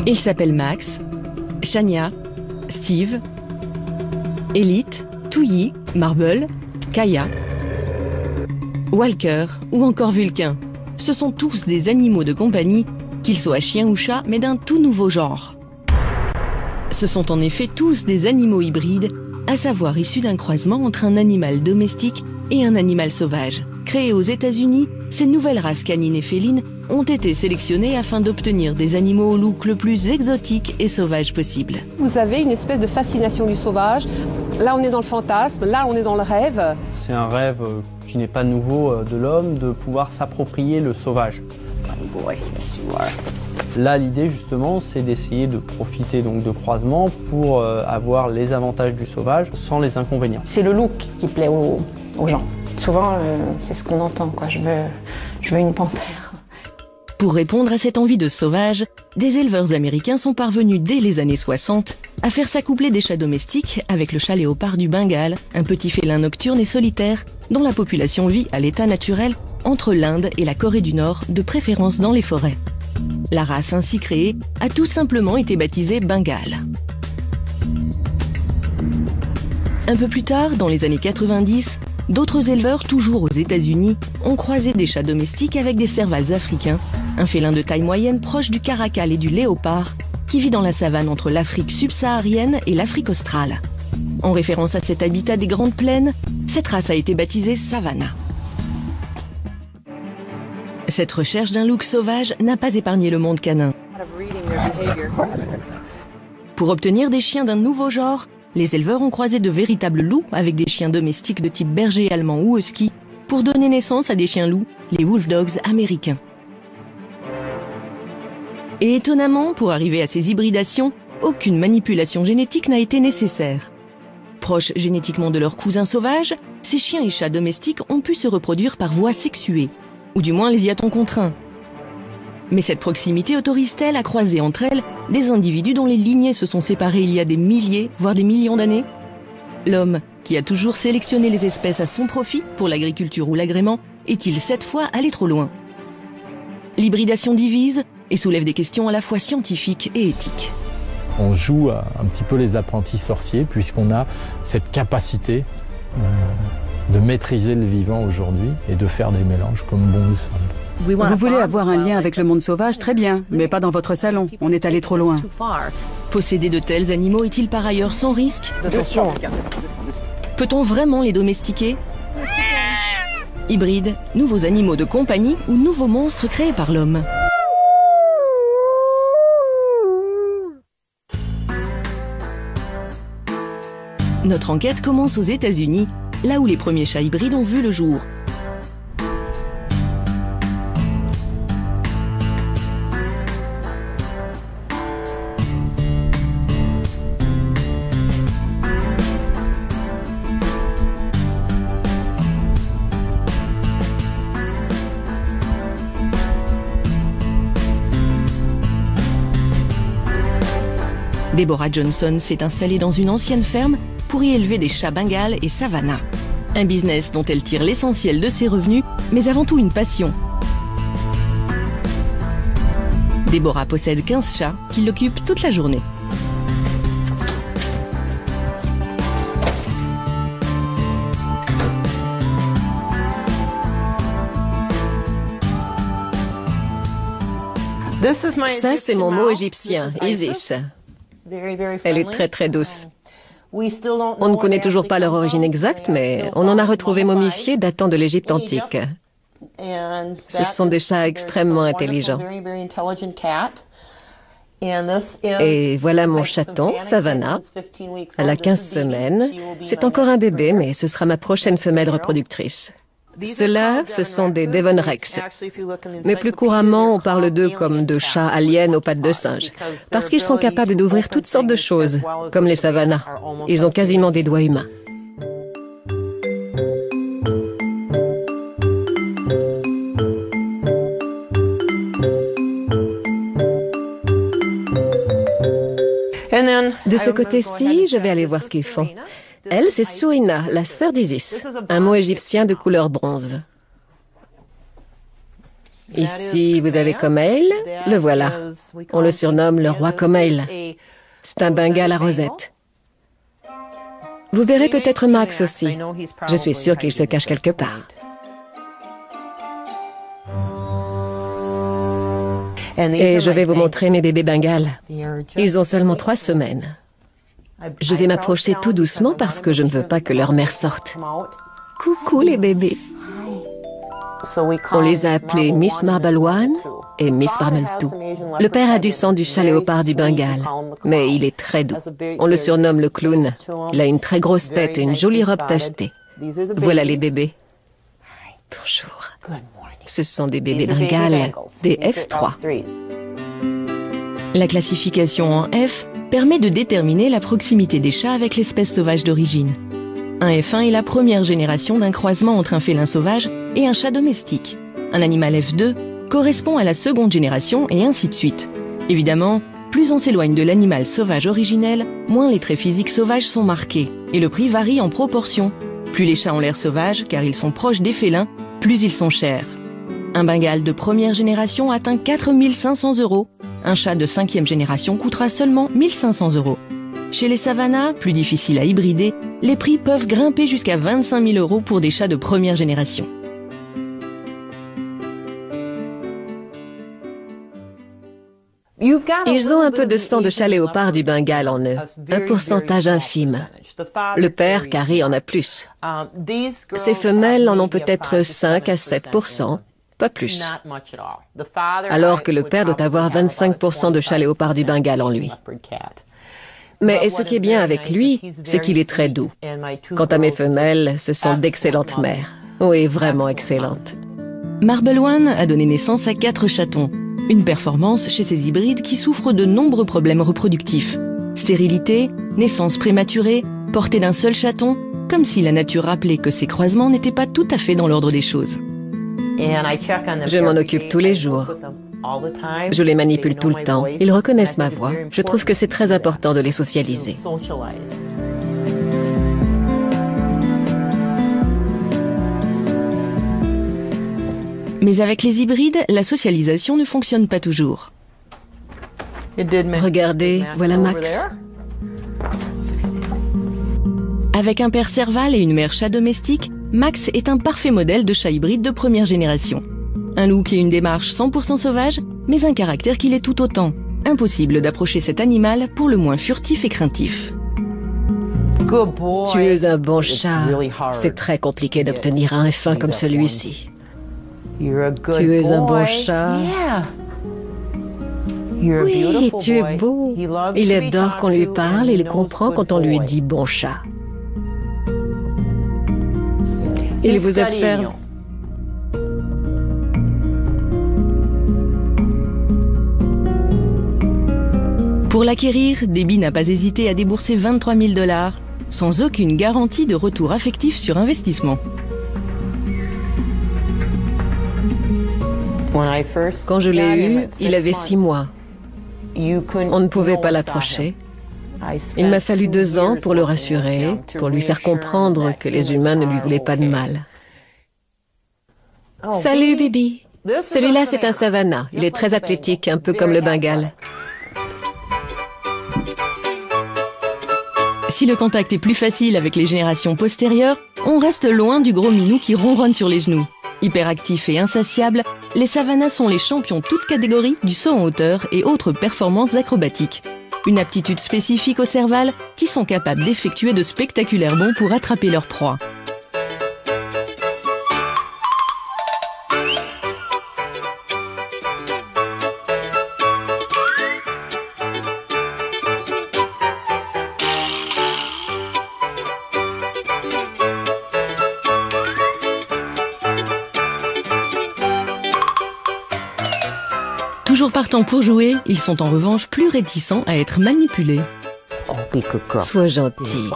Ils s'appellent Max, Shania, Steve, Elite, Touilly, Marble, Kaya, Walker ou encore Vulcain. Ce sont tous des animaux de compagnie, qu'ils soient chiens ou chats, mais d'un tout nouveau genre. Ce sont en effet tous des animaux hybrides, à savoir issus d'un croisement entre un animal domestique et un animal sauvage. Créés aux États-Unis, ces nouvelles races canines et félines ont été sélectionnées afin d'obtenir des animaux au look le plus exotique et sauvage possible. Vous avez une espèce de fascination du sauvage. Là, on est dans le fantasme, là, on est dans le rêve. C'est un rêve qui n'est pas nouveau de l'homme, de pouvoir s'approprier le sauvage. Là, l'idée, justement, c'est d'essayer de profiter donc de croisements pour avoir les avantages du sauvage sans les inconvénients. C'est le look qui plaît aux gens. Souvent, c'est ce qu'on entend, quoi. Je veux une panthère. Pour répondre à cette envie de sauvage, des éleveurs américains sont parvenus dès les années 60 à faire s'accoupler des chats domestiques avec le chat léopard du Bengale, un petit félin nocturne et solitaire dont la population vit à l'état naturel entre l'Inde et la Corée du Nord, de préférence dans les forêts. La race ainsi créée a tout simplement été baptisée Bengale. Un peu plus tard, dans les années 90, d'autres éleveurs, toujours aux États-Unis, ont croisé des chats domestiques avec des servals africains, un félin de taille moyenne proche du caracal et du léopard, qui vit dans la savane entre l'Afrique subsaharienne et l'Afrique australe. En référence à cet habitat des grandes plaines, cette race a été baptisée Savannah. Cette recherche d'un look sauvage n'a pas épargné le monde canin. Pour obtenir des chiens d'un nouveau genre, les éleveurs ont croisé de véritables loups avec des chiens domestiques de type berger allemand ou husky pour donner naissance à des chiens loups, les wolf dogs américains. Et étonnamment, pour arriver à ces hybridations, aucune manipulation génétique n'a été nécessaire. Proches génétiquement de leurs cousins sauvages, ces chiens et chats domestiques ont pu se reproduire par voie sexuée, ou du moins les y a-t-on contraints. Mais cette proximité autorise-t-elle à croiser entre elles des individus dont les lignées se sont séparées il y a des milliers, voire des millions d'années? L'homme, qui a toujours sélectionné les espèces à son profit pour l'agriculture ou l'agrément, est-il cette fois allé trop loin? L'hybridation divise et soulève des questions à la fois scientifiques et éthiques. On joue un petit peu les apprentis sorciers puisqu'on a cette capacité de maîtriser le vivant aujourd'hui et de faire des mélanges comme bon nous semble. Vous voulez avoir un lien avec le monde sauvage, très bien, mais pas dans votre salon, on est allé trop loin. Posséder de tels animaux est-il par ailleurs sans risque? Attention. Peut-on vraiment les domestiquer? Hybrides, nouveaux animaux de compagnie ou nouveaux monstres créés par l'homme? Notre enquête commence aux États-Unis, là où les premiers chats hybrides ont vu le jour. Deborah Johnson s'est installée dans une ancienne ferme pour y élever des chats bengales et Savannah. Un business dont elle tire l'essentiel de ses revenus, mais avant tout une passion. Deborah possède 15 chats qui l'occupent toute la journée. Ça, c'est mon mot égyptien, Isis. Elle est très très douce. On ne connaît toujours pas leur origine exacte, mais on en a retrouvé momifiés datant de l'Égypte antique. Ce sont des chats extrêmement intelligents. Et voilà mon chaton, Savannah. Elle a 15 semaines. C'est encore un bébé, mais ce sera ma prochaine femelle reproductrice. Ceux-là, ce sont des Devon Rex. Mais plus couramment, on parle d'eux comme de chats aliens aux pattes de singe, parce qu'ils sont capables d'ouvrir toutes sortes de choses, comme les Savannah. Ils ont quasiment des doigts humains. De ce côté-ci, je vais aller voir ce qu'ils font. Elle, c'est Surina, la sœur d'Isis, un mot égyptien de couleur bronze. Ici, vous avez Comail, le voilà. On le surnomme le roi Comail. C'est un Bengale à rosette. Vous verrez peut-être Max aussi. Je suis sûre qu'il se cache quelque part. Et je vais vous montrer mes bébés Bengales. Ils ont seulement 3 semaines. Je vais m'approcher tout doucement parce que je ne veux pas que leur mère sorte. Coucou les bébés. On les a appelés Miss Marble One et Miss Marble Two. Le père a du sang du chat léopard du Bengale, mais il est très doux. On le surnomme le clown. Il a une très grosse tête et une jolie robe tachetée. Voilà les bébés. Bonjour. Ce sont des bébés Bengale, des F3. La classification en F permet de déterminer la proximité des chats avec l'espèce sauvage d'origine. Un F1 est la première génération d'un croisement entre un félin sauvage et un chat domestique. Un animal F2 correspond à la seconde génération et ainsi de suite. Évidemment, plus on s'éloigne de l'animal sauvage originel, moins les traits physiques sauvages sont marqués et le prix varie en proportion. Plus les chats ont l'air sauvages car ils sont proches des félins, plus ils sont chers. Un Bengale de première génération atteint 4 500 €. Un chat de 5e génération coûtera seulement 1 500 €. Chez les Savannah, plus difficiles à hybrider, les prix peuvent grimper jusqu'à 25 000 € pour des chats de première génération. Ils ont un peu de sang de chat léopard du Bengale en eux, un pourcentage infime. Le père, Carrie, en a plus. Ces femelles en ont peut-être 5 à 7%, pas plus. Alors que le père doit avoir 25% de chat léopard du Bengale en lui. Mais ce qui est bien avec lui, c'est qu'il est très doux. Quant à mes femelles, ce sont d'excellentes mères. Oui, vraiment excellentes. Marble One a donné naissance à 4 chatons. Une performance chez ces hybrides qui souffrent de nombreux problèmes reproductifs. Stérilité, naissance prématurée, portée d'un seul chaton, comme si la nature rappelait que ces croisements n'étaient pas tout à fait dans l'ordre des choses. Je m'en occupe tous les jours. Je les manipule tout le temps. Ils reconnaissent ma voix. Je trouve que c'est très important de les socialiser. Mais avec les hybrides, la socialisation ne fonctionne pas toujours. Regardez, voilà Max. Avec un père serval et une mère chat domestique, Max est un parfait modèle de chat hybride de première génération. Un look et une démarche 100% sauvage, mais un caractère qui l'est tout autant. Impossible d'approcher cet animal pour le moins furtif et craintif. Tu es un bon chat. C'est très compliqué d'obtenir un F1 comme celui-ci. Tu es un bon chat. Oui, tu es beau. Il adore qu'on lui parle et il comprend quand on lui dit bon chat. Il vous observe. Pour l'acquérir, Debbie n'a pas hésité à débourser 23 000 $, sans aucune garantie de retour affectif sur investissement. Quand je l'ai eu, il avait 6 mois. On ne pouvait pas l'approcher. Il m'a fallu 2 ans pour le rassurer, pour lui faire comprendre que les humains ne lui voulaient pas de mal. Salut, Bibi. Celui-là, c'est un Savannah. Il est très athlétique, un peu comme le Bengale. Si le contact est plus facile avec les générations postérieures, on reste loin du gros minou qui ronronne sur les genoux. Hyperactifs et insatiables, les Savannahs sont les champions toutes catégories du saut en hauteur et autres performances acrobatiques. Une aptitude spécifique aux cervales qui sont capables d'effectuer de spectaculaires bonds pour attraper leur proie. Toujours partants pour jouer, ils sont en revanche plus réticents à être manipulés. Sois gentil.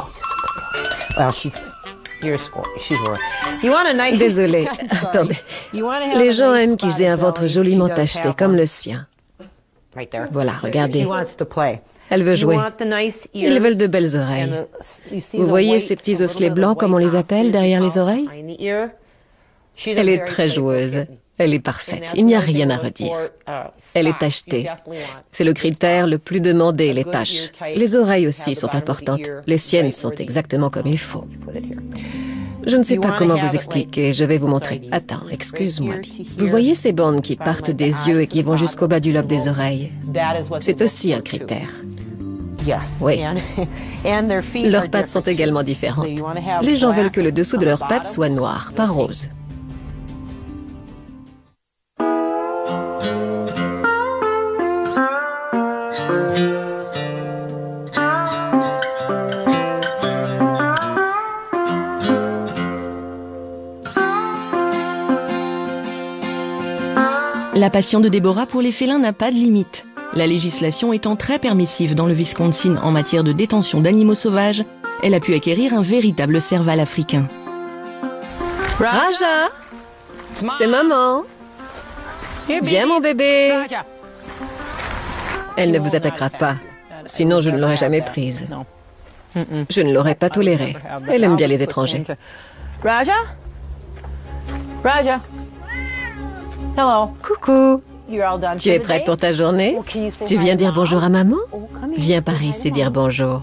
Désolée, attendez. Les gens aiment qu'ils aient un ventre joliment tacheté, comme le sien. Voilà, regardez. Elle veut jouer. Ils veulent de belles oreilles. Vous voyez ces petits osselets blancs, comme on les appelle, derrière les oreilles? Elle est très joueuse. Elle est parfaite, il n'y a rien à redire. Elle est tachetée. C'est le critère le plus demandé, les taches. Les oreilles aussi sont importantes. Les siennes sont exactement comme il faut. Je ne sais pas comment vous expliquer, je vais vous montrer. Attends, excuse-moi. Vous voyez ces bandes qui partent des yeux et qui vont jusqu'au bas du lobe des oreilles? C'est aussi un critère. Oui. Leurs pattes sont également différentes. Les gens veulent que le dessous de leurs pattes soit noir, pas rose. La passion de Deborah pour les félins n'a pas de limite. La législation étant très permissive dans le Wisconsin en matière de détention d'animaux sauvages, elle a pu acquérir un véritable serval africain. Raja, c'est maman. Viens mon bébé. Elle ne vous attaquera pas, sinon je ne l'aurais jamais prise. Je ne l'aurais pas tolérée. Elle aime bien les étrangers. Raja? Raja? Hello. Coucou. You're all done Tu es prête pour ta journée? Tu viens dire bonjour à maman? Viens par ici dire bonjour.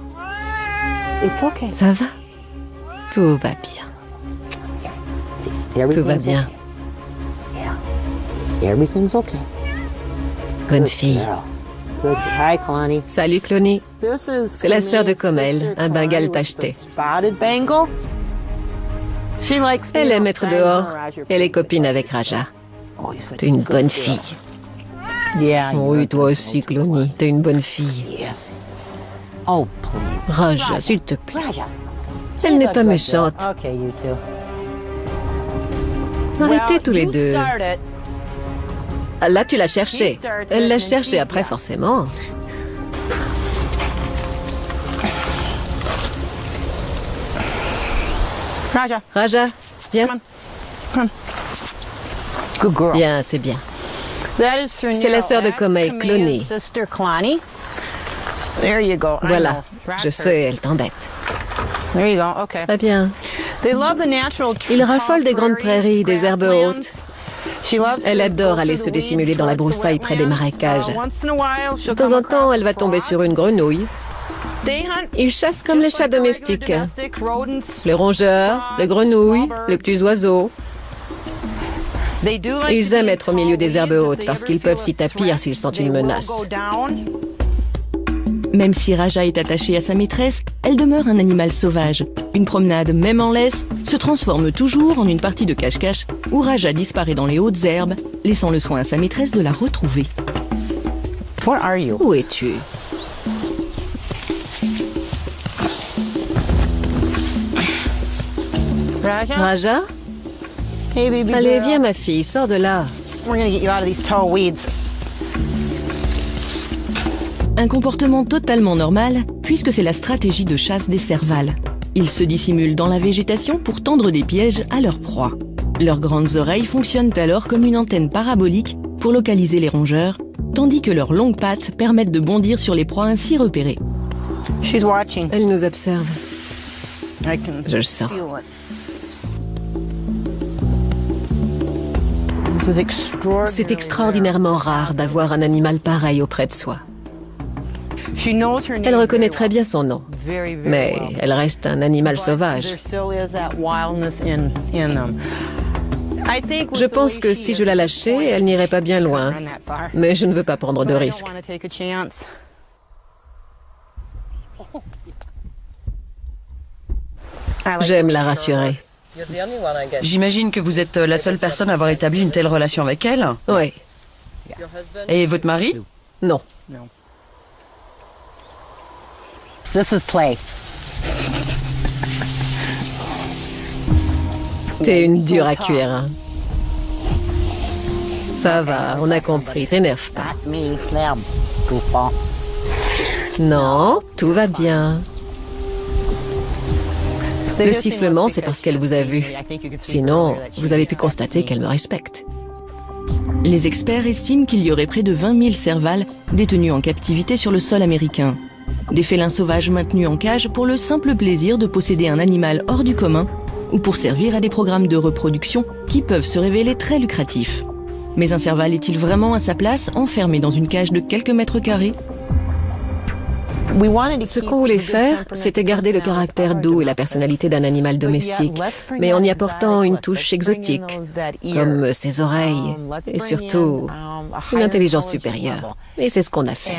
It's okay. Ça va? Tout va bien. Tout va bien. Everything's okay. Bonne fille. Good. Hi, Kalani. Salut Clony. C'est la sœur de Comel, un bengal tacheté. Elle aime être dehors. Elle est copine avec Raja. T'es une bonne fille. Oui, toi aussi, Clony. T'es une bonne fille. Raja, s'il te plaît. Elle n'est pas méchante. Arrêtez tous les deux. Là, tu l'as cherché. Elle l'a cherché après, forcément. Raja, viens. Bien, c'est bien. C'est la sœur de Comel, Clony. Voilà, je sais, elle t'embête. Très bien. Ils raffolent des grandes prairies, des herbes hautes. Elle adore aller se dissimuler dans la broussaille près des marécages. De temps en temps, elle va tomber sur une grenouille. Ils chassent comme les chats domestiques. Les rongeurs, les grenouilles, les petits oiseaux. Ils aiment être au milieu des herbes hautes parce qu'ils peuvent s'y tapir s'ils sentent une menace. Même si Raja est attachée à sa maîtresse, elle demeure un animal sauvage. Une promenade, même en laisse, se transforme toujours en une partie de cache-cache où Raja disparaît dans les hautes herbes, laissant le soin à sa maîtresse de la retrouver. Où es-tu? Raja? Allez, viens ma fille, sors de là. Un comportement totalement normal, puisque c'est la stratégie de chasse des servals. Ils se dissimulent dans la végétation pour tendre des pièges à leur proie. Leurs grandes oreilles fonctionnent alors comme une antenne parabolique pour localiser les rongeurs, tandis que leurs longues pattes permettent de bondir sur les proies ainsi repérées. Elle nous observe. Je le sens. C'est extraordinairement rare d'avoir un animal pareil auprès de soi. Elle reconnaît très bien son nom, mais elle reste un animal sauvage. Je pense que si je la lâchais, elle n'irait pas bien loin, mais je ne veux pas prendre de risques. J'aime la rassurer. J'imagine que vous êtes la seule personne à avoir établi une telle relation avec elle? Oui. Et votre mari? Non. This is play. T'es une dure à cuire. Hein. Ça va, on a compris, t'énerve pas. Non, tout va bien. Le sifflement, c'est parce qu'elle vous a vu. Sinon, vous avez pu constater qu'elle me respecte. Les experts estiment qu'il y aurait près de 20 000 servals détenus en captivité sur le sol américain. Des félins sauvages maintenus en cage pour le simple plaisir de posséder un animal hors du commun ou pour servir à des programmes de reproduction qui peuvent se révéler très lucratifs. Mais un serval est-il vraiment à sa place, enfermé dans une cage de quelques mètres carrés? Ce qu'on voulait faire, c'était garder le caractère doux et la personnalité d'un animal domestique, mais en y apportant une touche exotique, comme ses oreilles, et surtout une intelligence supérieure. Et c'est ce qu'on a fait.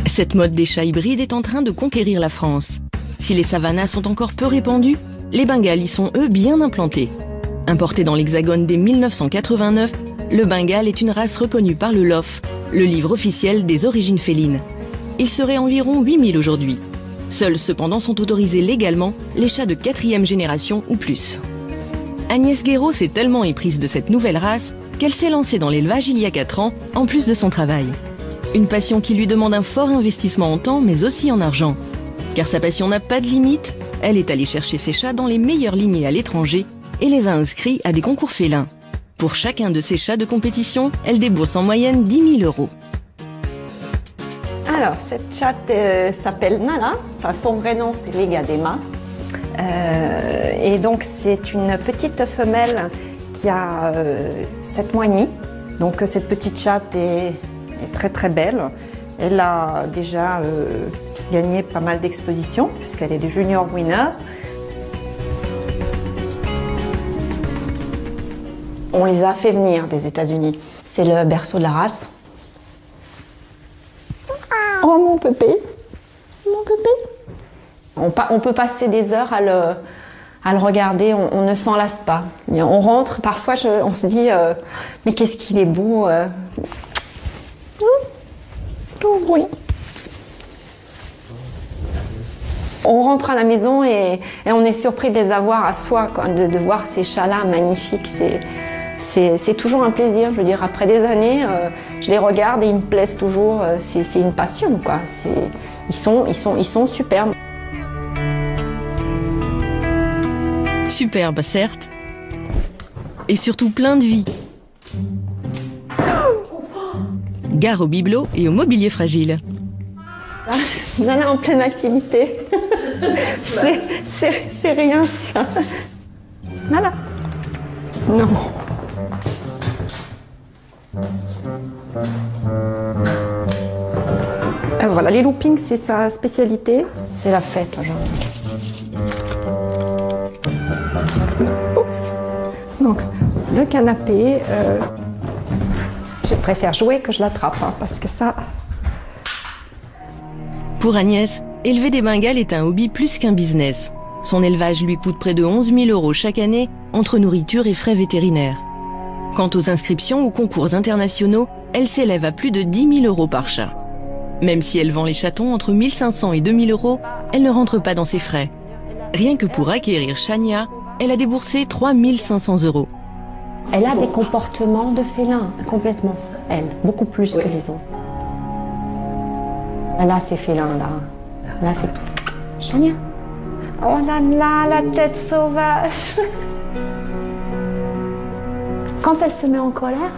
Cette mode des chats hybrides est en train de conquérir la France. Si les Savannas sont encore peu répandus, les Bengales y sont eux bien implantés. Importé dans l'Hexagone dès 1989, le Bengale est une race reconnue par le LOF, le livre officiel des origines félines. Il serait environ 8000 aujourd'hui. Seuls cependant sont autorisés légalement les chats de 4e génération ou plus. Agnès Guéraud s'est tellement éprise de cette nouvelle race qu'elle s'est lancée dans l'élevage il y a 4 ans, en plus de son travail. Une passion qui lui demande un fort investissement en temps, mais aussi en argent. Car sa passion n'a pas de limite, elle est allée chercher ses chats dans les meilleures lignées à l'étranger et les a inscrits à des concours félins. Pour chacun de ses chats de compétition, elle débourse en moyenne 10 000 €. Alors, cette chatte s'appelle Nala, enfin son vrai nom c'est Legadema. Et donc c'est une petite femelle qui a 7 mois et demi. Donc cette petite chatte est très très belle. Elle a déjà gagné pas mal d'expositions puisqu'elle est des junior winner. On les a fait venir des États-Unis. C'est le berceau de la race. Oh mon pépé, mon pépé. On peut passer des heures à le regarder, on ne s'en lasse pas. On rentre, parfois on se dit mais qu'est-ce qu'il est beau. Oh, oui. On rentre à la maison et on est surpris de les avoir à soi, de voir ces chats-là magnifiques. C'est toujours un plaisir. Je veux dire, après des années, je les regarde et ils me plaisent toujours. C'est une passion, quoi. Ils sont superbes. Superbe, certes. Et surtout plein de vie. Gare au bibelot et au mobilier fragile. Là, en pleine activité. C'est rien. Voilà. Non. Voilà, les loopings, c'est sa spécialité. C'est la fête aujourd'hui. Ouf. Donc, le canapé, je préfère jouer que je l'attrape, hein, parce que ça... Pour Agnès, élever des Bengales est un hobby plus qu'un business. Son élevage lui coûte près de 11 000 € chaque année, entre nourriture et frais vétérinaires. Quant aux inscriptions aux concours internationaux, elles s'élèvent à plus de 10 000 € par chat. Même si elle vend les chatons entre 1 500 et 2 000 €, elle ne rentre pas dans ses frais. Rien que pour acquérir Chania, elle a déboursé 3 500 €. Elle a des comportements de félin, complètement. Elle, beaucoup plus que les autres. Là, c'est félin, là. Là, c'est... Chania. Oh là là, la tête sauvage. Quand elle se met en colère,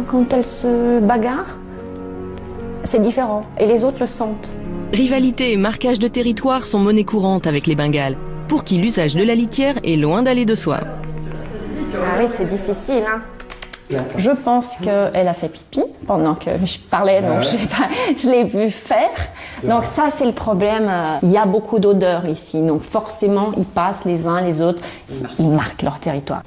quand elle se bagarre, c'est différent. Et les autres le sentent. Rivalité et marquage de territoire sont monnaie courante avec les Bengales, pour qui l'usage de la litière est loin d'aller de soi. Ah oui, c'est difficile, hein. Je pense qu'elle a fait pipi pendant que je parlais, donc je l'ai vu faire. Donc ça, c'est le problème. Il y a beaucoup d'odeurs ici, donc forcément, ils passent les uns les autres, ils marquent leur territoire.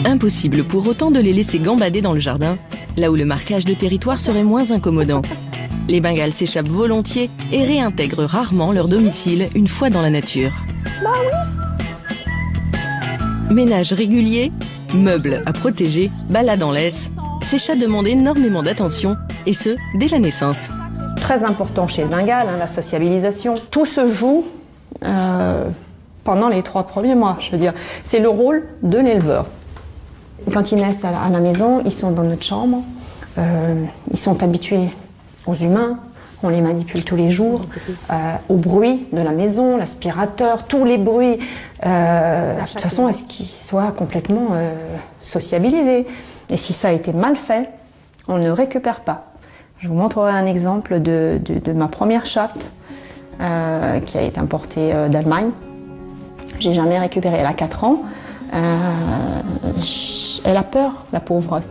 Impossible pour autant de les laisser gambader dans le jardin, là où le marquage de territoire serait moins incommodant. Les Bengales s'échappent volontiers et réintègrent rarement leur domicile une fois dans la nature. Bah oui. Ménage régulier, meubles à protéger, balades en laisse, ces chats demandent énormément d'attention, et ce, dès la naissance. Très important chez le Bengale, hein, la sociabilisation. Tout se joue pendant les 3 premiers mois, je veux dire. C'est le rôle de l'éleveur. Quand ils naissent à la maison, ils sont dans notre chambre, ils sont habitués aux humains, On les manipule tous les jours, au bruit de la maison, l'aspirateur, tous les bruits, de toute façon, à ce qu'ils soient complètement sociabilisés. Et si ça a été mal fait, on ne récupère pas. Je vous montrerai un exemple de ma première chatte qui a été importée d'Allemagne. J'ai jamais récupéré. Elle a 4 ans. Elle a peur, la pauvre.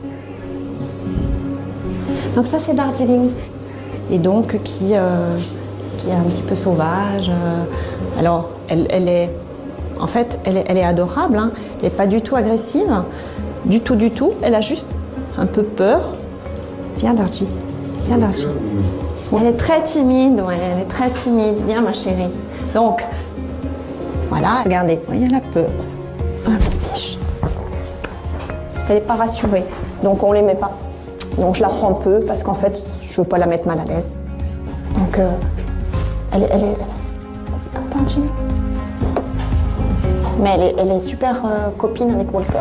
Donc ça, c'est Darjeeling. Et donc, qui est un petit peu sauvage. Alors, elle est adorable. Hein. Elle n'est pas du tout agressive. Du tout. Elle a juste un peu peur. Viens, Darji. Viens, Darji. Elle est très timide. Ouais, elle est très timide. Viens, ma chérie. Donc, voilà, regardez. Voyez, elle a peur. Ah, biche. Elle n'est pas rassurée. Donc, on ne les met pas. Donc, je la prends peu parce qu'en fait, je ne veux pas la mettre mal à l'aise. Donc, elle est... Darji. Mais elle est super copine avec Walker.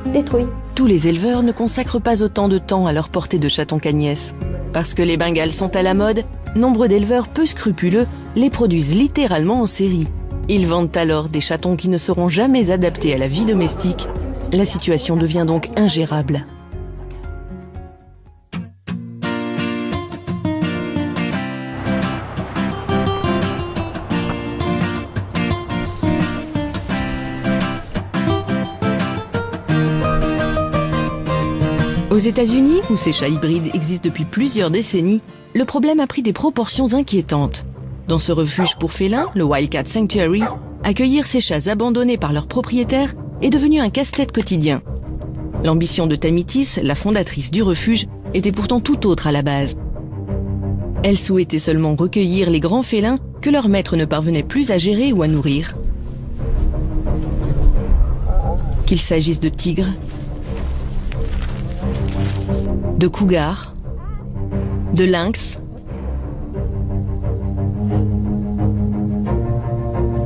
Détruit. Tous les éleveurs ne consacrent pas autant de temps à leur portée de chatons cagnès. Parce que les Bengales sont à la mode, nombre d'éleveurs peu scrupuleux les produisent littéralement en série. Ils vendent alors des chatons qui ne seront jamais adaptés à la vie domestique. La situation devient donc ingérable. Aux États-Unis, où ces chats hybrides existent depuis plusieurs décennies, le problème a pris des proportions inquiétantes. Dans ce refuge pour félins, le Wildcat Sanctuary, accueillir ces chats abandonnés par leurs propriétaires est devenu un casse-tête quotidien. L'ambition de Tamitis, la fondatrice du refuge, était pourtant tout autre à la base. Elle souhaitait seulement recueillir les grands félins que leurs maîtres ne parvenaient plus à gérer ou à nourrir. Qu'il s'agisse de tigres, de cougars, de lynx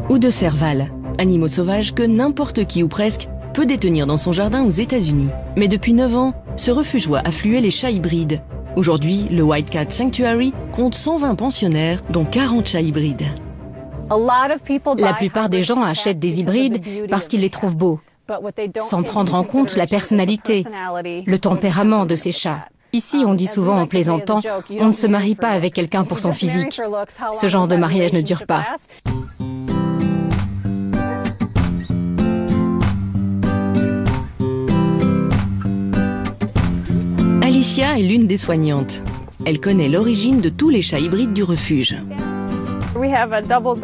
ou de serval, animaux sauvages que n'importe qui ou presque peut détenir dans son jardin aux États-Unis. Mais depuis 9 ans, ce refuge voit affluer les chats hybrides. Aujourd'hui, le Wildcat Sanctuary compte 120 pensionnaires, dont 40 chats hybrides. La plupart des gens achètent des hybrides parce qu'ils les trouvent beaux, sans prendre en compte la personnalité, le tempérament de ces chats. Ici, on dit souvent en plaisantant, on ne se marie pas avec quelqu'un pour son physique. Ce genre de mariage ne dure pas. Alicia est l'une des soignantes. Elle connaît l'origine de tous les chats hybrides du refuge.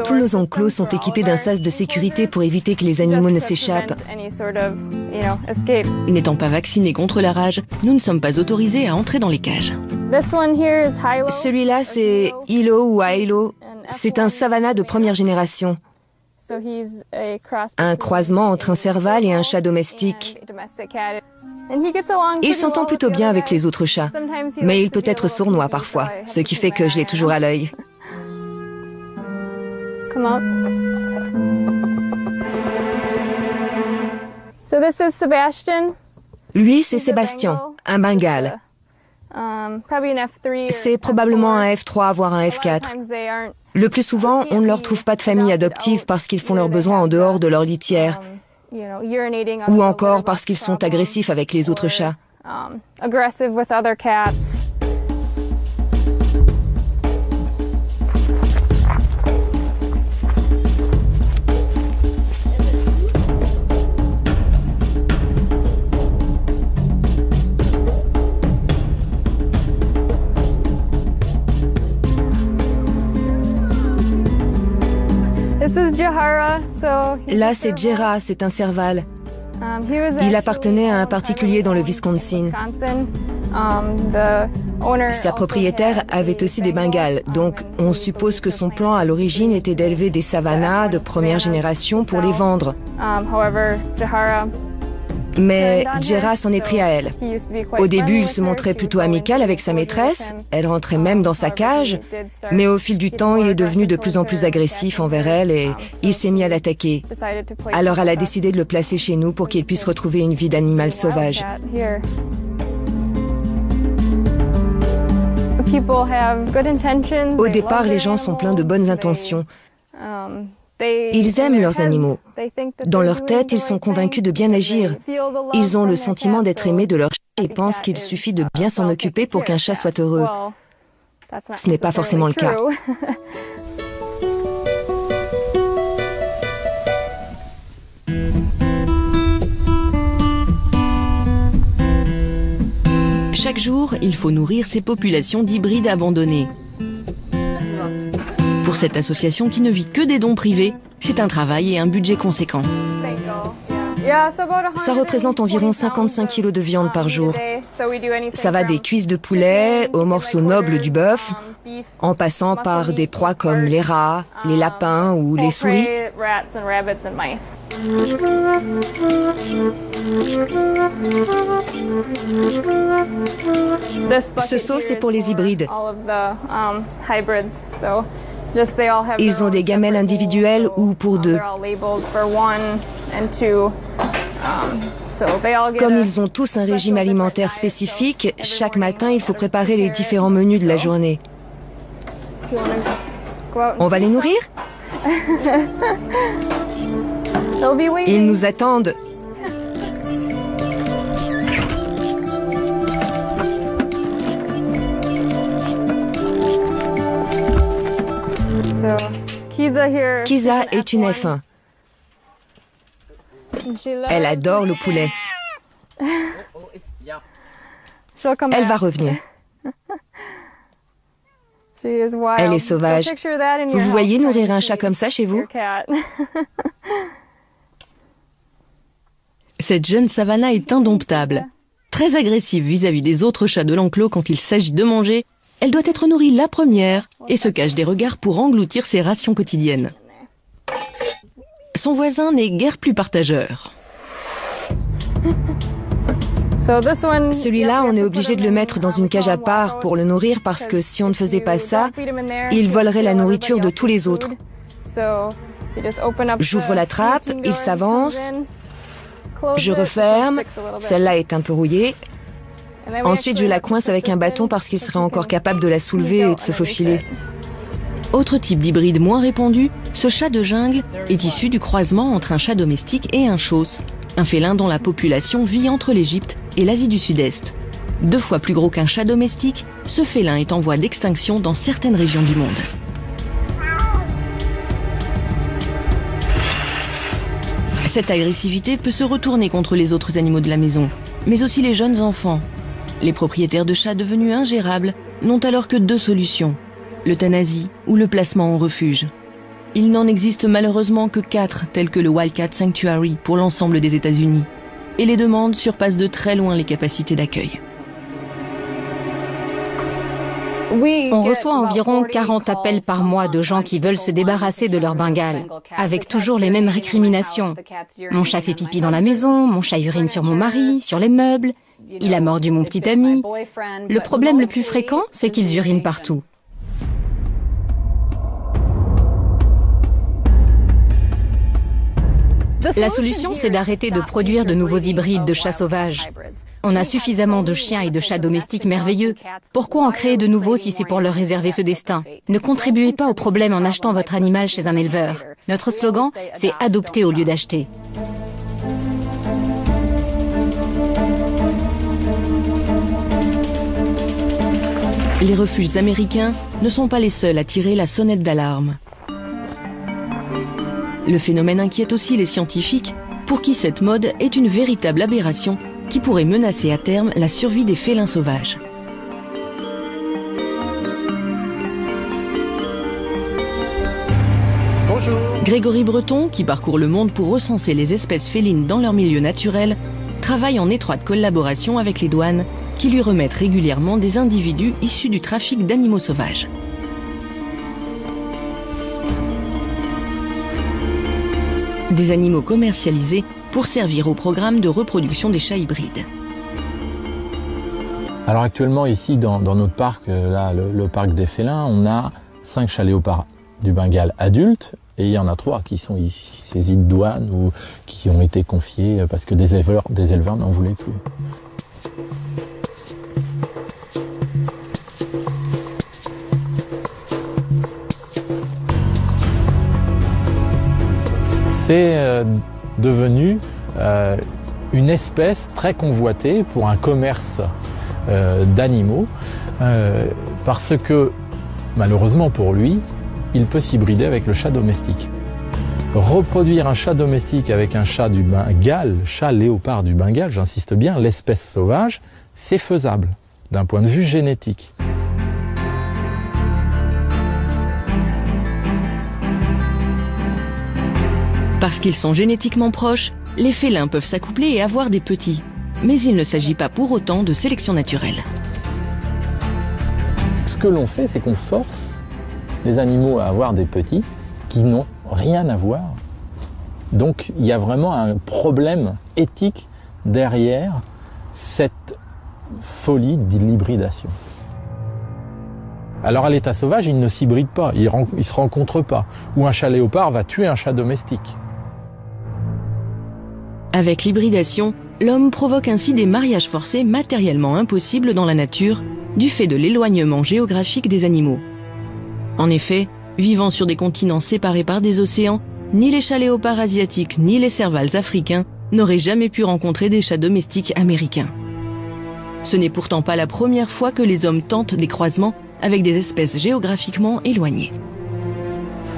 Tous nos enclos sont équipés d'un sas de sécurité pour éviter que les animaux ne s'échappent. N'étant pas vaccinés contre la rage, nous ne sommes pas autorisés à entrer dans les cages. Celui-là, c'est Hilo ou Hilo. C'est un savannah de première génération. Un croisement entre un serval et un chat domestique. Il s'entend plutôt bien avec les autres chats, mais il peut être sournois parfois, ce qui fait que je l'ai toujours à l'œil. Lui, c'est Sébastien, un Bengale. C'est probablement un F3, voire un F4. Le plus souvent, on ne leur trouve pas de famille adoptive parce qu'ils font leurs besoins en dehors de leur litière, ou encore parce qu'ils sont agressifs avec les autres chats. Là, c'est Jera, c'est un serval. Il appartenait à un particulier dans le Wisconsin. Sa propriétaire avait aussi des Bengales, donc on suppose que son plan à l'origine était d'élever des savannas de première génération pour les vendre. Mais Jera s'en est pris à elle. Au début, il se montrait plutôt amical avec sa maîtresse, elle rentrait même dans sa cage, mais au fil du temps, il est devenu de plus en plus agressif envers elle et il s'est mis à l'attaquer. Alors elle a décidé de le placer chez nous pour qu'il puisse retrouver une vie d'animal sauvage. Au départ, les gens sont pleins de bonnes intentions. Ils aiment leurs animaux. Dans leur tête, ils sont convaincus de bien agir. Ils ont le sentiment d'être aimés de leur chat et pensent qu'il suffit de bien s'en occuper pour qu'un chat soit heureux. Ce n'est pas forcément le cas. Chaque jour, il faut nourrir ces populations d'hybrides abandonnés. Pour cette association qui ne vit que des dons privés, c'est un travail et un budget conséquent. Ça représente environ 55 kilos de viande par jour. Ça va des cuisses de poulet aux morceaux nobles du bœuf, en passant par des proies comme les rats, les lapins ou les souris. Ce seau, c'est pour les hybrides. Ils ont des gamelles individuelles ou pour deux. Comme ils ont tous un régime alimentaire spécifique, chaque matin, il faut préparer les différents menus de la journée. On va les nourrir? Ils nous attendent. Kisa est une F1. Elle adore le poulet. Elle va revenir. Elle est sauvage. Vous voyez nourrir un chat comme ça chez vous? Cette jeune Savannah est indomptable. Très agressive vis-à-vis des autres chats de l'enclos quand il s'agit de manger, elle doit être nourrie la première et se cache des regards pour engloutir ses rations quotidiennes. Son voisin n'est guère plus partageur. Celui-là, on est obligé de le mettre dans une cage à part pour le nourrir parce que si on ne faisait pas ça, il volerait la nourriture de tous les autres. J'ouvre la trappe, il s'avance, je referme, celle-là est un peu rouillée. Ensuite, je la coince avec un bâton parce qu'il serait encore capable de la soulever et de se faufiler. Autre type d'hybride moins répandu, ce chat de jungle est issu du croisement entre un chat domestique et un chausson, un félin dont la population vit entre l'Égypte et l'Asie du Sud-Est. 2 fois plus gros qu'un chat domestique, ce félin est en voie d'extinction dans certaines régions du monde. Cette agressivité peut se retourner contre les autres animaux de la maison, mais aussi les jeunes enfants. Les propriétaires de chats devenus ingérables n'ont alors que 2 solutions, l'euthanasie ou le placement en refuge. Il n'en existe malheureusement que 4, tels que le Wildcat Sanctuary pour l'ensemble des États-Unis. Et les demandes surpassent de très loin les capacités d'accueil. On reçoit environ 40 appels par mois de gens qui veulent se débarrasser de leur Bengale, avec toujours les mêmes récriminations. Mon chat fait pipi dans la maison, mon chat urine sur mon mari, sur les meubles, il a mordu mon petit ami. Le problème le plus fréquent, c'est qu'ils urinent partout. La solution, c'est d'arrêter de produire de nouveaux hybrides de chats sauvages. On a suffisamment de chiens et de chats domestiques merveilleux. Pourquoi en créer de nouveaux si c'est pour leur réserver ce destin? Ne contribuez pas au problème en achetant votre animal chez un éleveur. Notre slogan, c'est « adopter au lieu d'acheter ». Les refuges américains ne sont pas les seuls à tirer la sonnette d'alarme. Le phénomène inquiète aussi les scientifiques, pour qui cette mode est une véritable aberration qui pourrait menacer à terme la survie des félins sauvages. Bonjour. Grégory Breton, qui parcourt le monde pour recenser les espèces félines dans leur milieu naturel, travaille en étroite collaboration avec les douanes qui lui remettent régulièrement des individus issus du trafic d'animaux sauvages. Des animaux commercialisés pour servir au programme de reproduction des chats hybrides. Alors actuellement ici dans notre parc, là, le parc des félins, on a 5 chats léopards du Bengale adultes et il y en a 3 qui sont ici saisis de douane ou qui ont été confiés parce que des éleveurs n'en voulaient plus. C'est devenu une espèce très convoitée pour un commerce d'animaux parce que, malheureusement pour lui, il peut s'hybrider avec le chat domestique. Reproduire un chat domestique avec un chat du Bengale, chat léopard du Bengale, j'insiste bien, l'espèce sauvage, c'est faisable d'un point de vue génétique. Parce qu'ils sont génétiquement proches, les félins peuvent s'accoupler et avoir des petits. Mais il ne s'agit pas pour autant de sélection naturelle. Ce que l'on fait, c'est qu'on force les animaux à avoir des petits qui n'ont rien à voir. Donc il y a vraiment un problème éthique derrière cette folie de l'hybridation. Alors à l'état sauvage, ils ne s'hybrident pas, ils ne se rencontrent pas. Ou un chat léopard va tuer un chat domestique. Avec l'hybridation, l'homme provoque ainsi des mariages forcés matériellement impossibles dans la nature du fait de l'éloignement géographique des animaux. En effet, vivant sur des continents séparés par des océans, ni les chats léopards asiatiques ni les servals africains n'auraient jamais pu rencontrer des chats domestiques américains. Ce n'est pourtant pas la première fois que les hommes tentent des croisements avec des espèces géographiquement éloignées.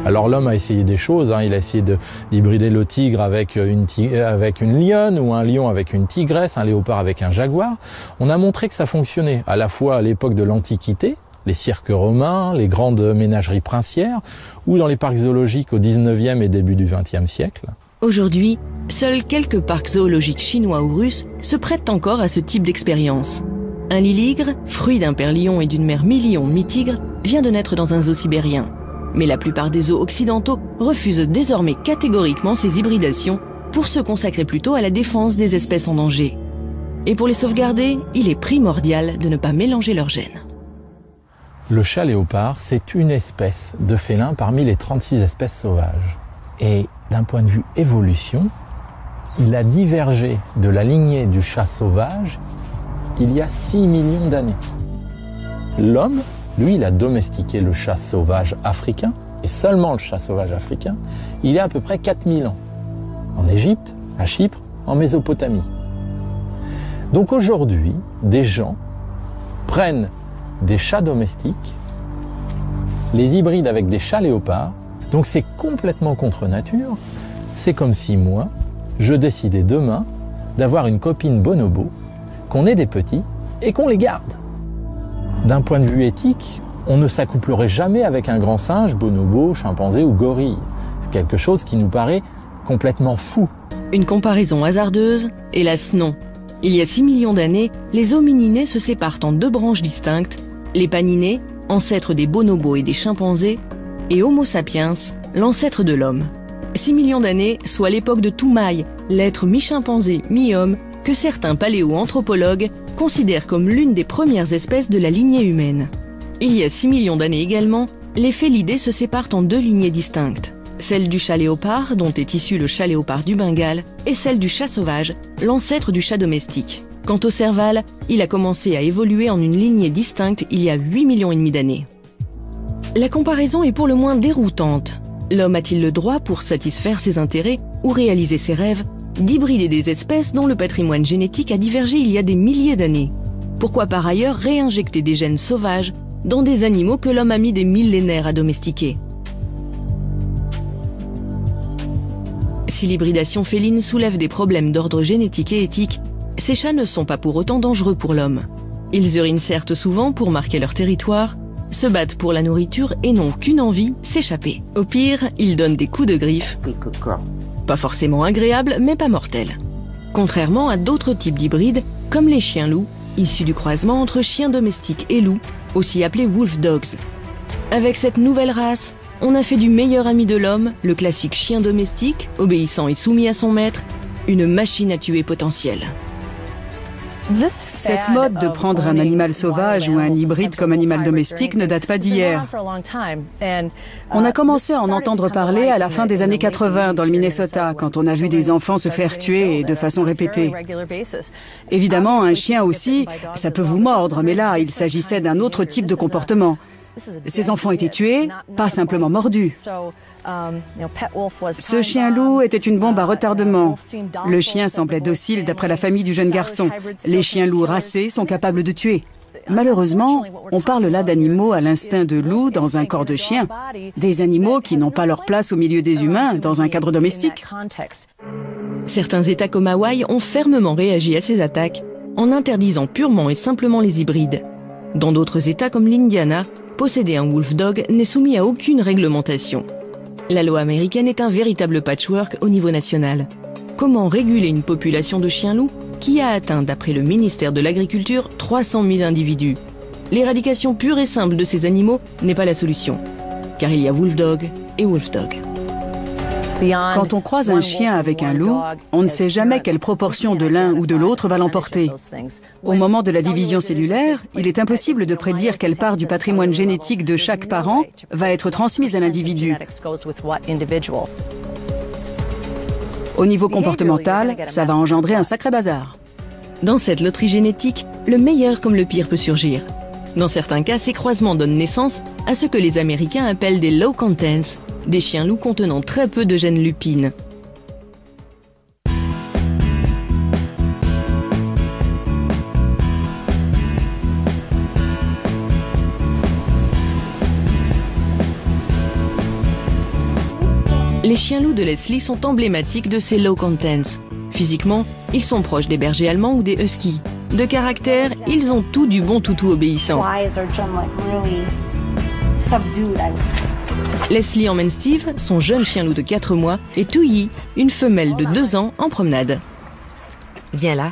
Alors l'homme a essayé des choses, il a essayé d'hybrider le tigre avec une lionne, ou un lion avec une tigresse, un léopard avec un jaguar. On a montré que ça fonctionnait, à la fois à l'époque de l'Antiquité, les cirques romains, les grandes ménageries princières, ou dans les parcs zoologiques au 19e et début du 20e siècle. Aujourd'hui, seuls quelques parcs zoologiques chinois ou russes se prêtent encore à ce type d'expérience. Un liligre, fruit d'un père lion et d'une mère mi-lion, mi-tigre, vient de naître dans un zoo sibérien. Mais la plupart des zoos occidentaux refusent désormais catégoriquement ces hybridations pour se consacrer plutôt à la défense des espèces en danger. Et pour les sauvegarder, il est primordial de ne pas mélanger leurs gènes. Le chat léopard, c'est une espèce de félin parmi les 36 espèces sauvages. Et d'un point de vue évolution, il a divergé de la lignée du chat sauvage il y a 6 millions d'années. L'homme, lui, il a domestiqué le chat sauvage africain, et seulement le chat sauvage africain, il y a à peu près 4000 ans. En Égypte, à Chypre, en Mésopotamie. Donc aujourd'hui, des gens prennent des chats domestiques, les hybrident avec des chats léopards, donc c'est complètement contre nature. C'est comme si moi, je décidais demain d'avoir une copine bonobo, qu'on ait des petits et qu'on les garde. D'un point de vue éthique, on ne s'accouplerait jamais avec un grand singe, bonobo, chimpanzé ou gorille. C'est quelque chose qui nous paraît complètement fou. Une comparaison hasardeuse? Hélas non. Il y a 6 millions d'années, les homininés se séparent en deux branches distinctes, les paninés, ancêtres des bonobos et des chimpanzés, et Homo sapiens, l'ancêtre de l'homme. 6 millions d'années, soit l'époque de Toumaï, l'être mi-chimpanzé, mi-homme, que certains paléoanthropologues considèrent comme l'une des premières espèces de la lignée humaine. Il y a 6 millions d'années également, les félidés se séparent en deux lignées distinctes. Celle du chat léopard, dont est issu le chat léopard du Bengale, et celle du chat sauvage, l'ancêtre du chat domestique. Quant au serval, il a commencé à évoluer en une lignée distincte il y a 8 millions et demi d'années. La comparaison est pour le moins déroutante. L'homme a-t-il le droit, pour satisfaire ses intérêts ou réaliser ses rêves, d'hybrider des espèces dont le patrimoine génétique a divergé il y a des milliers d'années? Pourquoi par ailleurs réinjecter des gènes sauvages dans des animaux que l'homme a mis des millénaires à domestiquer? Si l'hybridation féline soulève des problèmes d'ordre génétique et éthique, ces chats ne sont pas pour autant dangereux pour l'homme. Ils urinent certes souvent pour marquer leur territoire, se battent pour la nourriture et n'ont qu'une envie, s'échapper. Au pire, ils donnent des coups de griffe. Pas forcément agréables, mais pas mortels. Contrairement à d'autres types d'hybrides, comme les chiens-loups, issus du croisement entre chiens domestiques et loups, aussi appelés wolf dogs. Avec cette nouvelle race, on a fait du meilleur ami de l'homme, le classique chien domestique, obéissant et soumis à son maître, une machine à tuer potentielle. Cette mode de prendre un animal sauvage ou un hybride comme animal domestique ne date pas d'hier. On a commencé à en entendre parler à la fin des années 80 dans le Minnesota, quand on a vu des enfants se faire tuer et de façon répétée. Évidemment, un chien aussi, ça peut vous mordre, mais là, il s'agissait d'un autre type de comportement. Ces enfants étaient tués, pas simplement mordus. Ce chien-loup était une bombe à retardement. Le chien semblait docile d'après la famille du jeune garçon. Les chiens-loups racés sont capables de tuer. Malheureusement, on parle là d'animaux à l'instinct de loup dans un corps de chien. Des animaux qui n'ont pas leur place au milieu des humains dans un cadre domestique. Certains États comme Hawaï ont fermement réagi à ces attaques en interdisant purement et simplement les hybrides. Dans d'autres États comme l'Indiana, posséder un wolfdog n'est soumis à aucune réglementation. La loi américaine est un véritable patchwork au niveau national. Comment réguler une population de chiens-loups qui a atteint, d'après le ministère de l'Agriculture, 300 000 individus? L'éradication pure et simple de ces animaux n'est pas la solution, car il y a wolfdog et wolfdog. Quand on croise un chien avec un loup, on ne sait jamais quelle proportion de l'un ou de l'autre va l'emporter. Au moment de la division cellulaire, il est impossible de prédire quelle part du patrimoine génétique de chaque parent va être transmise à l'individu. Au niveau comportemental, ça va engendrer un sacré bazar. Dans cette loterie génétique, le meilleur comme le pire peut surgir. Dans certains cas, ces croisements donnent naissance à ce que les Américains appellent des low contents, des chiens-loups contenant très peu de gènes lupines. Les chiens-loups de Leslie sont emblématiques de ces low contents. Physiquement, ils sont proches des bergers allemands ou des huskies. De caractère, ils ont tout du bon toutou obéissant. Leslie emmène Steve, son jeune chien-loup de 4 mois, et Touyi, une femelle de 2 ans, en promenade. Viens là.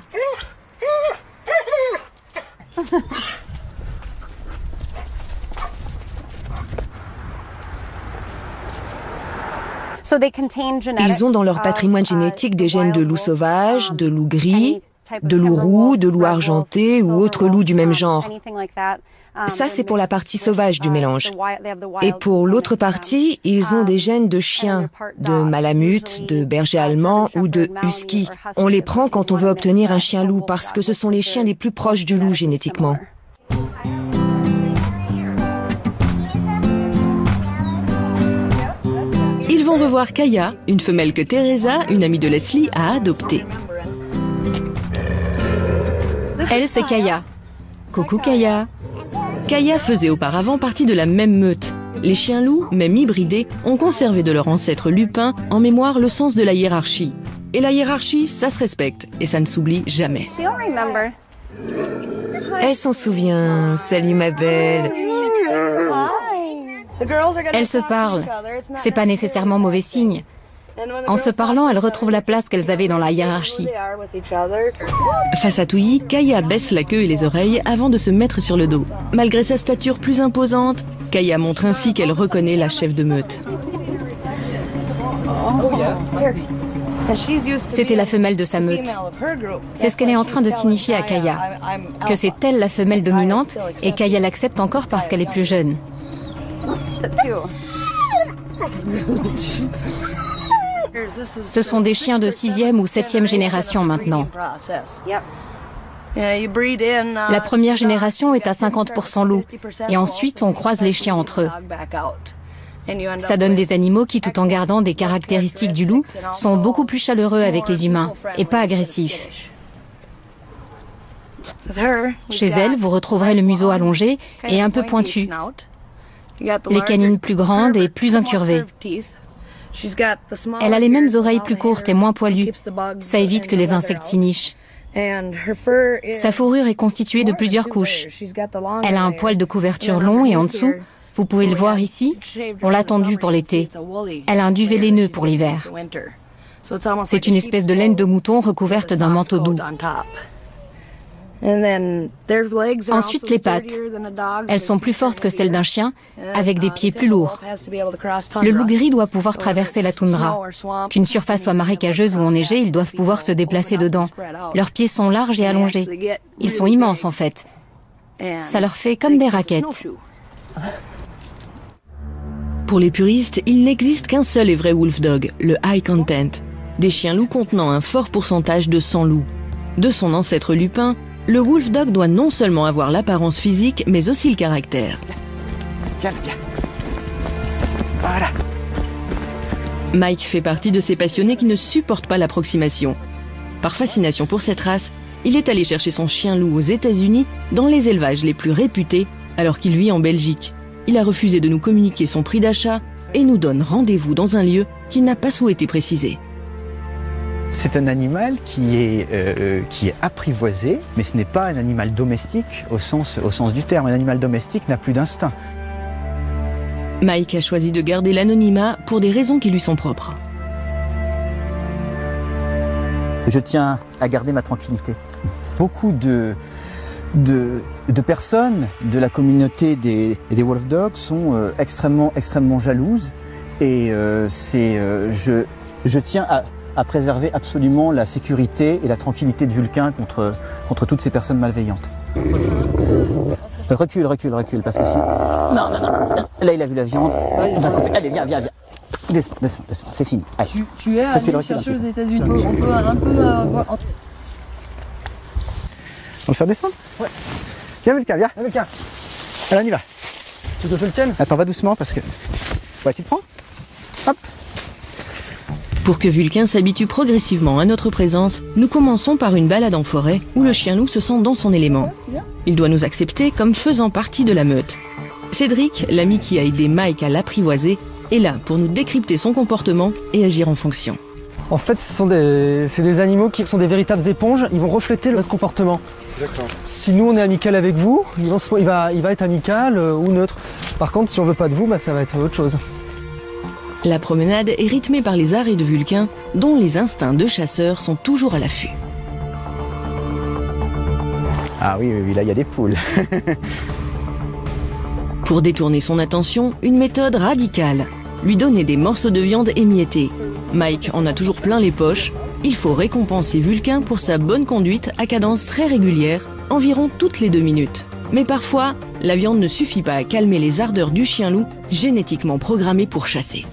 Ils ont dans leur patrimoine génétique des gènes de loup sauvage, de loup gris, de loup roux, de loup argenté ou autre loup du même genre. Ça, c'est pour la partie sauvage du mélange. Et pour l'autre partie, ils ont des gènes de chiens, de malamute, de berger allemand ou de husky. On les prend quand on veut obtenir un chien-loup parce que ce sont les chiens les plus proches du loup génétiquement. Ils vont revoir Kaya, une femelle que Teresa, une amie de Leslie, a adoptée. Elle, c'est Kaya. Coucou Kaya. Kaya faisait auparavant partie de la même meute. Les chiens-loups, même hybridés, ont conservé de leur ancêtre lupin en mémoire le sens de la hiérarchie. Et la hiérarchie, ça se respecte et ça ne s'oublie jamais. Elle s'en souvient. Salut ma belle. Elles se parlent. C'est pas nécessairement mauvais signe. En se parlant, elles retrouvent la place qu'elles avaient dans la hiérarchie. Face à Touyi, Kaya baisse la queue et les oreilles avant de se mettre sur le dos. Malgré sa stature plus imposante, Kaya montre ainsi qu'elle reconnaît la chef de meute. C'était la femelle de sa meute. C'est ce qu'elle est en train de signifier à Kaya. Que c'est elle la femelle dominante et Kaya l'accepte encore parce qu'elle est plus jeune. Ce sont des chiens de 6e ou 7e génération maintenant. La première génération est à 50% loup et ensuite on croise les chiens entre eux. Ça donne des animaux qui, tout en gardant des caractéristiques du loup, sont beaucoup plus chaleureux avec les humains et pas agressifs. Chez elle, vous retrouverez le museau allongé et un peu pointu, les canines plus grandes et plus incurvées. Elle a les mêmes oreilles plus courtes et moins poilues. Ça évite que les insectes s'y nichent. Sa fourrure est constituée de plusieurs couches. Elle a un poil de couverture long et en dessous, vous pouvez le voir ici, on l'a tendue pour l'été. Elle a un duvet laineux pour l'hiver. C'est une espèce de laine de mouton recouverte d'un manteau doux. Ensuite, les pattes. Elles sont plus fortes que celles d'un chien, avec des pieds plus lourds. Le loup gris doit pouvoir traverser la toundra. Qu'une surface soit marécageuse ou enneigée, ils doivent pouvoir se déplacer dedans. Leurs pieds sont larges et allongés. Ils sont immenses en fait. Ça leur fait comme des raquettes. Pour les puristes, il n'existe qu'un seul et vrai wolfdog, le high content. Des chiens-loups contenant un fort pourcentage de sang loup. De son ancêtre lupin, le wolfdog doit non seulement avoir l'apparence physique, mais aussi le caractère. Tiens, viens. Voilà. Mike fait partie de ces passionnés qui ne supportent pas l'approximation. Par fascination pour cette race, il est allé chercher son chien loup aux États-Unis, dans les élevages les plus réputés, alors qu'il vit en Belgique. Il a refusé de nous communiquer son prix d'achat et nous donne rendez-vous dans un lieu qu'il n'a pas souhaité préciser. C'est un animal qui est apprivoisé, mais ce n'est pas un animal domestique au sens du terme. Un animal domestique n'a plus d'instinct. Mike a choisi de garder l'anonymat pour des raisons qui lui sont propres. Je tiens à garder ma tranquillité. Beaucoup de personnes de la communauté des Wolf Dogs sont extrêmement jalouses et je tiens à préserver absolument la sécurité et la tranquillité de Vulcain contre toutes ces personnes malveillantes. Recule, parce que si... Non. Là, il a vu la viande. On va couper. Allez, viens. Descends, c'est fini. Allez. Tu es allé chercher aux États-Unis. On peut un peu voir... On va le faire descendre? Ouais. Viens, Vulcain. Allez, on y va. Tu veux que je le tienne? Attends, va doucement parce que... Ouais, tu le prends? Hop. Pour que Vulcain s'habitue progressivement à notre présence, nous commençons par une balade en forêt où le chien loup se sent dans son élément. Il doit nous accepter comme faisant partie de la meute. Cédric, l'ami qui a aidé Mike à l'apprivoiser, est là pour nous décrypter son comportement et agir en fonction. En fait, c'est des animaux qui sont des véritables éponges, ils vont refléter notre comportement. Si nous on est amical avec vous, il va être amical ou neutre. Par contre, si on veut pas de vous, ça va être autre chose. La promenade est rythmée par les arrêts de Vulcain, dont les instincts de chasseur sont toujours à l'affût. Ah oui, là il y a des poules. Pour détourner son attention, une méthode radicale. Lui donner des morceaux de viande émiettés. Mike en a toujours plein les poches. Il faut récompenser Vulcain pour sa bonne conduite à cadence très régulière, environ toutes les 2 minutes. Mais parfois, la viande ne suffit pas à calmer les ardeurs du chien loup, génétiquement programmé pour chasser.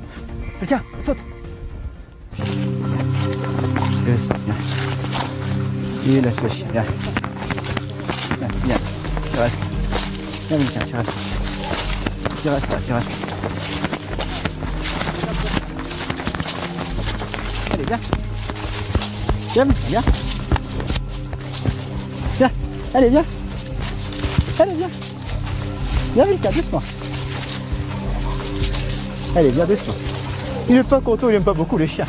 Vulcain, saute! Il laisse le chien, viens. Viens, tu restes. Viens, Vulcain, tu restes. Tu restes là. Allez, viens. Viens. Allez, viens. Viens, Vulcain, doucement. Allez, viens, doucement. Il est pas content, il aime pas beaucoup les chiens.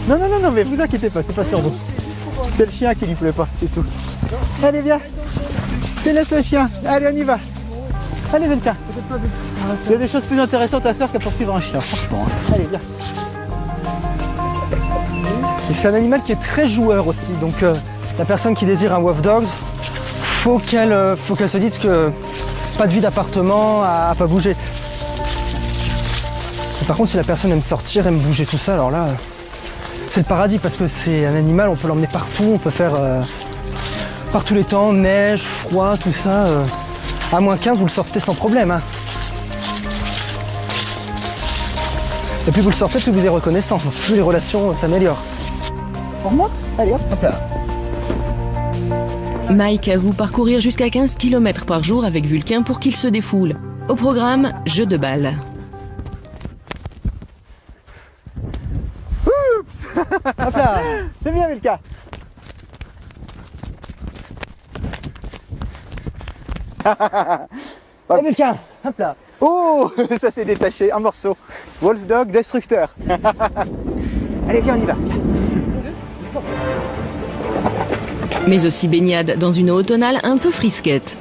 Non, mais vous inquiétez pas, c'est pas sur vous. C'est le chien qui lui plaît pas, c'est tout. Allez, viens. Laisse le chien. Allez, on y va. Allez, Vulcain. Il y a des choses plus intéressantes à faire qu'à poursuivre un chien, franchement. Allez, viens. Et c'est un animal qui est très joueur aussi, donc la personne qui désire un Wolf Dog, faut qu'elle se dise que pas de vie d'appartement à pas bouger. Et par contre, si la personne aime sortir, aime bouger, tout ça, alors là, c'est le paradis parce que c'est un animal, on peut l'emmener partout, on peut faire par tous les temps, neige, froid, tout ça. À moins 15, vous le sortez sans problème. Hein. Et plus vous le sortez, plus vous êtes reconnaissant, plus les relations s'améliorent. On remonte? Allez, hop là. Mike avoue parcourir jusqu'à 15 km par jour avec Vulcain pour qu'il se défoule. Au programme, jeu de balle. Hop là. C'est bien, Vulcain. Allez, Vulcain, hop là. Oh, ça s'est détaché, un morceau. Wolf Dog destructeur. Allez, viens, on y va. Mais aussi baignade dans une eau automnale un peu frisquette.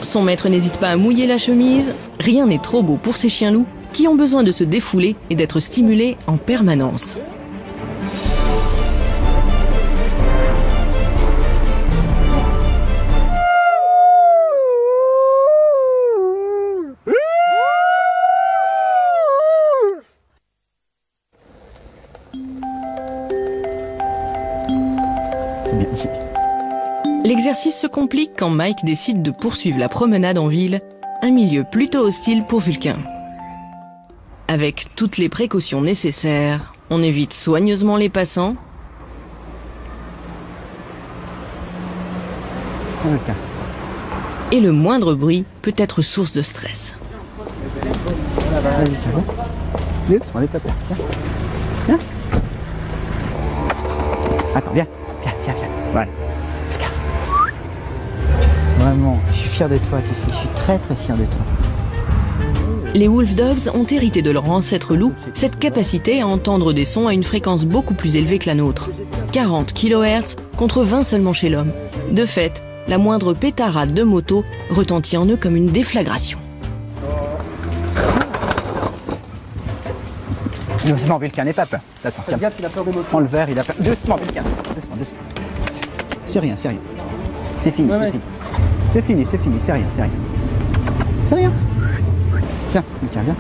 Son maître n'hésite pas à mouiller la chemise. Rien n'est trop beau pour ces chiens loups qui ont besoin de se défouler et d'être stimulés en permanence. L'exercice se complique quand Mike décide de poursuivre la promenade en ville, un milieu plutôt hostile pour Vulcain. Avec toutes les précautions nécessaires, on évite soigneusement les passants. Et le moindre bruit peut être source de stress. Doucement, n'aie pas peur. Viens. Viens. Attends, viens. Viens. Voilà. Regarde. Vraiment, je suis fier de toi, tu sais. Je suis très fier de toi. Les wolf dogs ont hérité de leur ancêtre loup cette capacité à entendre des sons à une fréquence beaucoup plus élevée que la nôtre. 40 kHz contre 20 seulement chez l'homme. De fait, la moindre pétarade de moto retentit en eux comme une déflagration. Doucement, Vulcain, n'aie pas peur. Attends, tiens. Il a peur des motos. Prends le verre, il a peur. Doucement, Vulcain. Doucement. C'est rien. C'est fini, c'est fini. C'est rien. C'est rien. Tiens, Vulcain, viens.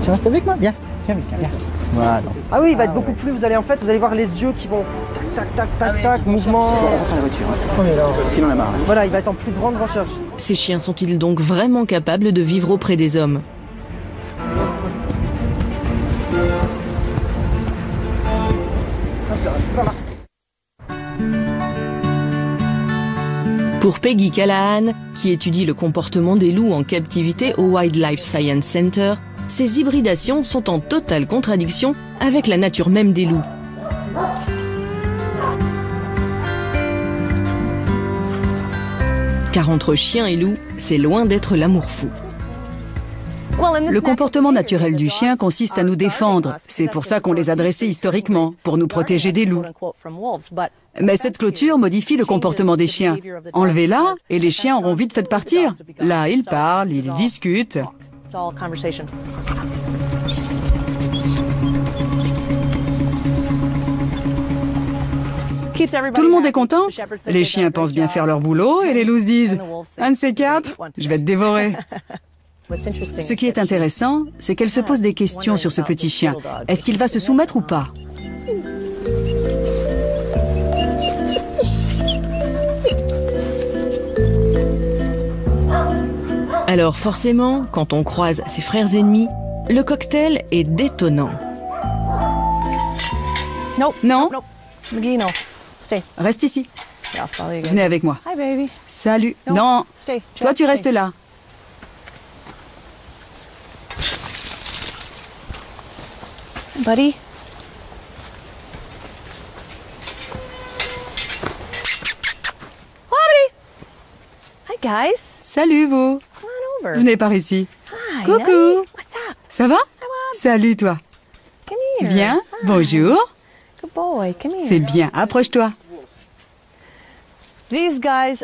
Tu restes avec moi? Viens, Vulcain, viens. Voilà. Ah oui, il va être beaucoup plus. Vous allez voir les yeux qui vont tac, mouvement. Attention à la voiture. Sinon, on a marre. Voilà, il va être en plus grande recherche. Ces chiens sont-ils donc vraiment capables de vivre auprès des hommes? Pour Peggy Callahan, qui étudie le comportement des loups en captivité au Wildlife Science Center, ces hybridations sont en totale contradiction avec la nature même des loups. Car entre chien et loup, c'est loin d'être l'amour fou. Le comportement naturel du chien consiste à nous défendre. C'est pour ça qu'on les a dressés historiquement, pour nous protéger des loups. Mais cette clôture modifie le comportement des chiens. Enlevez-la et les chiens auront vite fait de partir. Là, ils parlent, ils discutent. Tout le monde est content. Les chiens pensent bien faire leur boulot et les loups se disent « Un de ces quatre, je vais te dévorer ». Ce qui est intéressant, c'est qu'elle se pose des questions sur ce petit chien. Est-ce qu'il va se soumettre ou pas? Alors forcément, quand on croise ses frères ennemis, le cocktail est détonnant. Non. Reste ici. Venez avec moi. Salut. Non. Toi, tu restes là. Buddy. Hi guys. Salut vous. Venez par ici. Hi. Coucou. What's up? Ça va? Salut toi. Come here. Viens. Hi. Bonjour. Good boy. Come here. C'est bien. Approche-toi.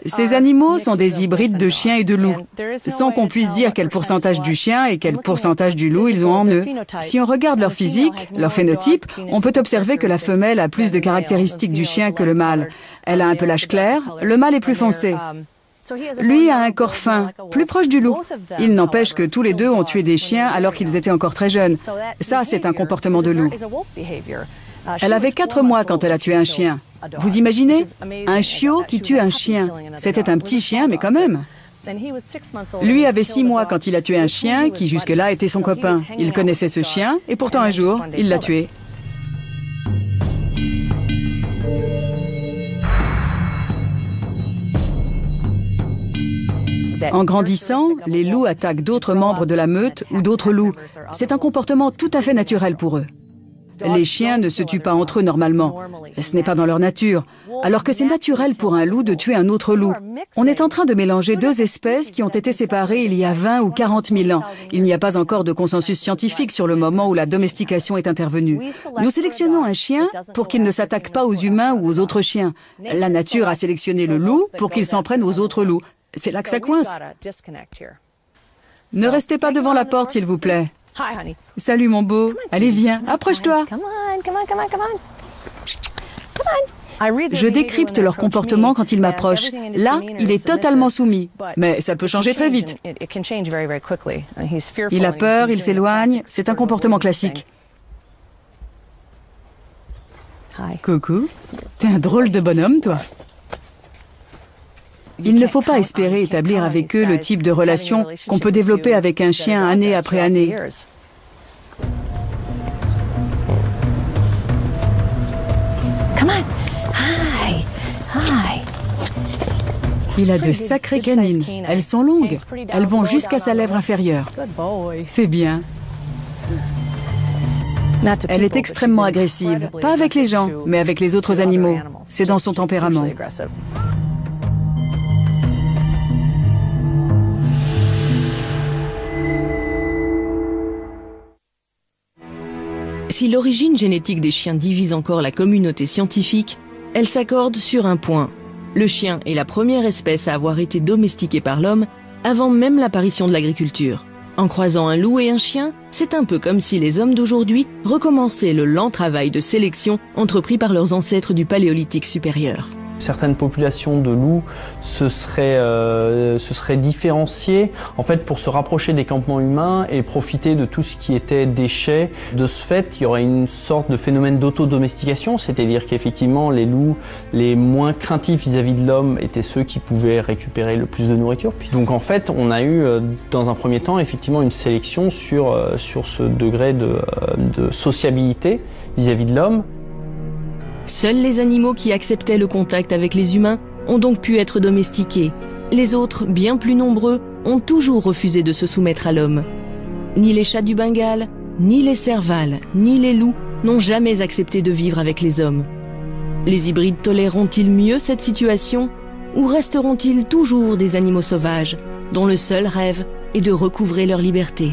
Ces animaux sont des hybrides de chiens et de loups, sans qu'on puisse dire quel pourcentage du chien et quel pourcentage du loup ils ont en eux. Si on regarde leur physique, leur phénotype, on peut observer que la femelle a plus de caractéristiques du chien que le mâle. Elle a un pelage clair, le mâle est plus foncé. Lui a un corps fin, plus proche du loup. Il n'empêche que tous les deux ont tué des chiens alors qu'ils étaient encore très jeunes. Ça, c'est un comportement de loup. Elle avait 4 mois quand elle a tué un chien. Vous imaginez? Un chiot qui tue un chien. C'était un petit chien, mais quand même. Lui avait 6 mois quand il a tué un chien qui jusque-là était son copain. Il connaissait ce chien et pourtant un jour, il l'a tué. En grandissant, les loups attaquent d'autres membres de la meute ou d'autres loups. C'est un comportement tout à fait naturel pour eux. Les chiens ne se tuent pas entre eux normalement. Ce n'est pas dans leur nature. Alors que c'est naturel pour un loup de tuer un autre loup. On est en train de mélanger 2 espèces qui ont été séparées il y a 20 ou 40 000 ans. Il n'y a pas encore de consensus scientifique sur le moment où la domestication est intervenue. Nous sélectionnons un chien pour qu'il ne s'attaque pas aux humains ou aux autres chiens. La nature a sélectionné le loup pour qu'il s'en prenne aux autres loups. C'est là que ça coince. Ne restez pas devant la porte, s'il vous plaît. Salut mon beau. Allez, viens, approche-toi. Je décrypte leur comportement quand ils m'approchent. Là, il est totalement soumis. Mais ça peut changer très vite. Il a peur, il s'éloigne. C'est un comportement classique. Coucou. T'es un drôle de bonhomme, toi. Il ne faut pas espérer établir avec eux le type de relation qu'on peut développer avec un chien année après année. Il a de sacrées canines. Elles sont longues. Elles vont jusqu'à sa lèvre inférieure. C'est bien. Elle est extrêmement agressive, pas avec les gens, mais avec les autres animaux. C'est dans son tempérament. Si l'origine génétique des chiens divise encore la communauté scientifique, elle s'accorde sur un point. Le chien est la première espèce à avoir été domestiquée par l'homme avant même l'apparition de l'agriculture. En croisant un loup et un chien, c'est un peu comme si les hommes d'aujourd'hui recommençaient le lent travail de sélection entrepris par leurs ancêtres du Paléolithique supérieur. Certaines populations de loups se seraient différenciées en fait pour se rapprocher des campements humains et profiter de tout ce qui était déchets. De ce fait, il y aurait une sorte de phénomène d'autodomestication, c'est-à-dire qu'effectivement les loups les moins craintifs vis-à-vis de l'homme étaient ceux qui pouvaient récupérer le plus de nourriture. Puis donc en fait, on a eu dans un premier temps effectivement une sélection sur ce degré de sociabilité vis-à-vis de l'homme. Seuls les animaux qui acceptaient le contact avec les humains ont donc pu être domestiqués. Les autres, bien plus nombreux, ont toujours refusé de se soumettre à l'homme. Ni les chats du Bengale, ni les servals, ni les loups n'ont jamais accepté de vivre avec les hommes. Les hybrides toléreront-ils mieux cette situation ou resteront-ils toujours des animaux sauvages dont le seul rêve est de recouvrer leur liberté ?